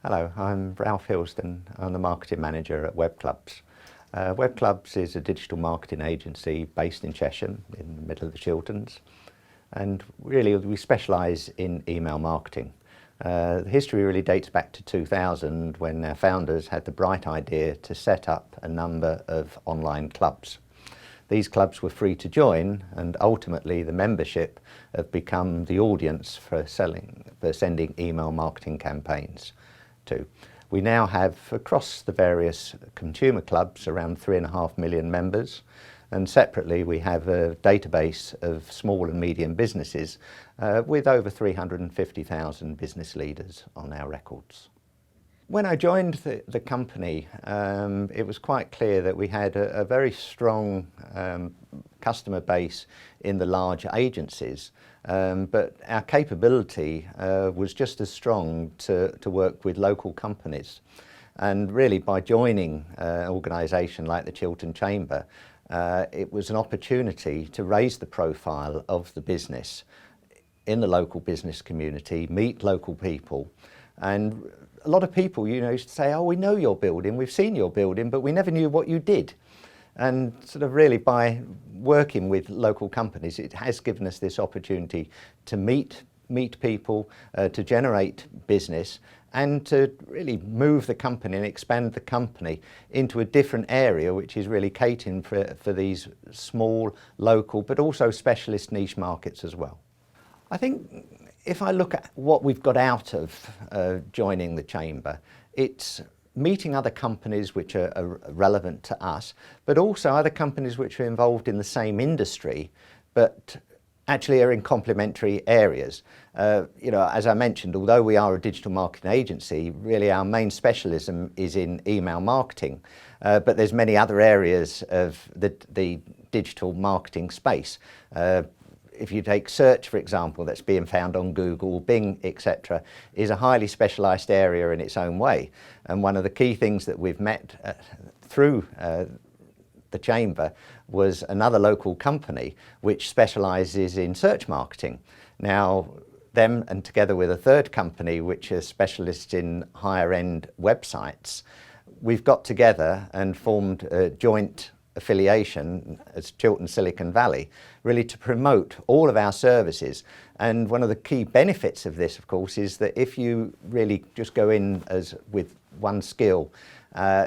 Hello, I'm Ralph Hilston. I'm the marketing manager at Web Clubs. Web Clubs is a digital marketing agency based in Cheshire, in the middle of the Chilterns, and really we specialise in email marketing. The history really dates back to 2000, when our founders had the bright idea to set up a number of online clubs. These clubs were free to join, and ultimately the membership have become the audience for sending email marketing campaigns to. We now have, across the various consumer clubs, around 3.5 million members, and separately we have a database of small and medium businesses with over 350,000 business leaders on our records. When I joined the company, it was quite clear that we had a very strong customer base in the large agencies, but our capability was just as strong to work with local companies. And really, by joining an organisation like the Chiltern Chamber, it was an opportunity to raise the profile of the business in the local business community, meet local people. And a lot of people, used to say, oh, we know your building, we've seen your building, but we never knew what you did. And sort of really by working with local companies, it has given us this opportunity to meet people, to generate business, and to really move the company and expand the company into a different area, which is really catering for these small, local, but also specialist niche markets as well. I think if I look at what we've got out of joining the Chamber, it's meeting other companies which are relevant to us, but also other companies which are involved in the same industry, but actually are in complementary areas. As I mentioned, although we are a digital marketing agency, really our main specialism is in email marketing, but there's many other areas of the digital marketing space. If you take search, for example, that's being found on Google, Bing, etc., is a highly specialised area in its own way. And one of the key things that we've met through the Chamber was another local company which specialises in search marketing. Now, them and together with a third company which are specialists in higher end websites, we've got together and formed a joint affiliation as Chiltern Silicon Valley, really to promote all of our services. And one of the key benefits of this, of course, is that if you really just go in with one skill,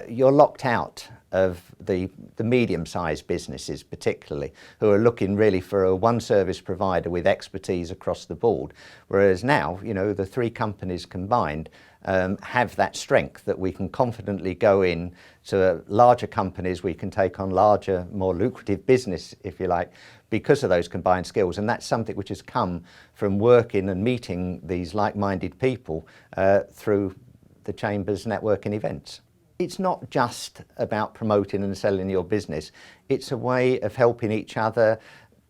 you're locked out of the medium-sized businesses particularly, who are looking really for a one service provider with expertise across the board. Whereas now, the three companies combined have that strength that we can confidently go in to larger companies, we can take on larger, more lucrative business, if you like, because of those combined skills. And that's something which has come from working and meeting these like-minded people through the Chamber's networking events. It's not just about promoting and selling your business, it's a way of helping each other.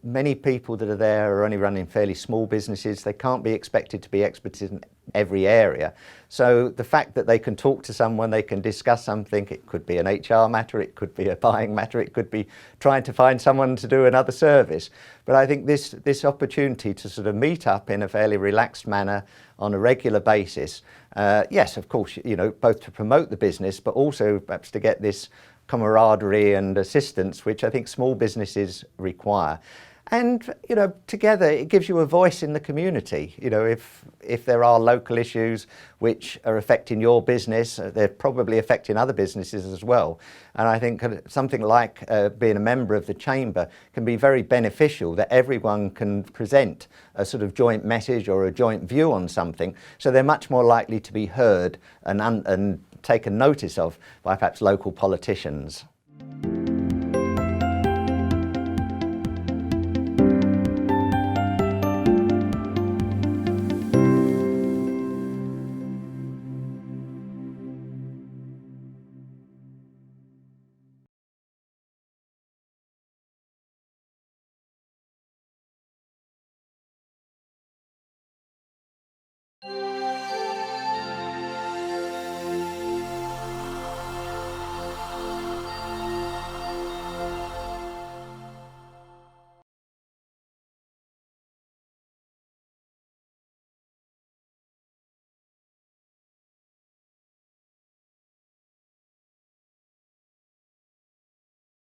Many people that are there are only running fairly small businesses. They can't be expected to be experts in every area. So the fact that they can talk to someone, they can discuss something, it could be an HR matter, it could be a buying matter, it could be trying to find someone to do another service. But I think this opportunity to sort of meet up in a fairly relaxed manner on a regular basis, yes, of course, both to promote the business, but also perhaps to get this camaraderie and assistance, which I think small businesses require. And, together it gives you a voice in the community. If there are local issues which are affecting your business, they're probably affecting other businesses as well. And I think something like being a member of the Chamber can be very beneficial, that everyone can present a sort of joint message or a joint view on something, so they're much more likely to be heard and taken notice of by perhaps local politicians.